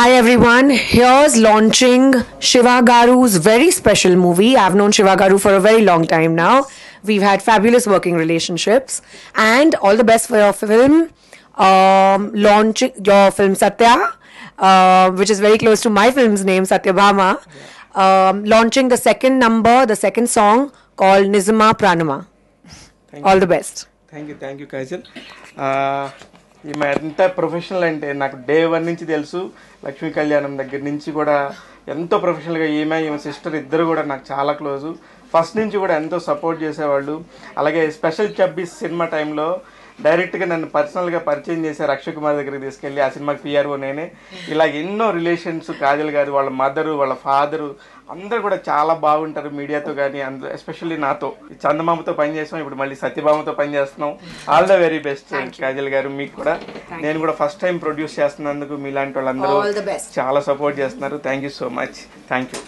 Hi everyone, here's launching Shiva Garu's very special movie. I've known Shiva Garu for a very long time now. We've had fabulous working relationships and all the best for your film. Launching your film Satya, which is very close to my film's name, Satyabhama. Launching the second song called Nizama Pranama. All the best. Thank you, Kajal. ఈమె ఎంత professional అంటే నాకు day 1 నుంచి తెలుసు. లక్ష్మీ కళ్యాణం దగ్గర నుంచి కూడా ఎంతో ప్రొఫెషనల్గా ఈమె సిస్టర్ ఇద్దరు కూడా నాకు చాలా క్లోజు. ఫస్ట్ నుంచి కూడా ఎంతో సపోర్ట్ చేసేవాళ్ళు. అలాగే స్పెషల్ 26 సినిమా టైంలో డైరెక్ట్గా నన్ను పర్సనల్గా పరిచయం చేశారు. అక్షయ్ కుమార్ దగ్గరికి తీసుకెళ్ళి ఆ సినిమాకి పిఆర్ఓ నేనే. ఇలా ఎన్నో రిలేషన్స్ కాజల్ గారు, వాళ్ళ మదరు, వాళ్ళ ఫాదరు అందరు కూడా చాలా బాగుంటారు మీడియాతో కానీ. ఎస్పెషల్లీ నాతో చందమామతో పనిచేస్తాం, ఇప్పుడు మళ్ళీ సత్యభామతో పనిచేస్తున్నాం. All the very best Kajal గారు. మీకు కూడా నేను కూడా ఫస్ట్ టైం ప్రొడ్యూస్ చేస్తున్నందుకు మీలాంటి వాళ్ళందరూ చాలా సపోర్ట్ చేస్తున్నారు. Thank you so much. Thank you.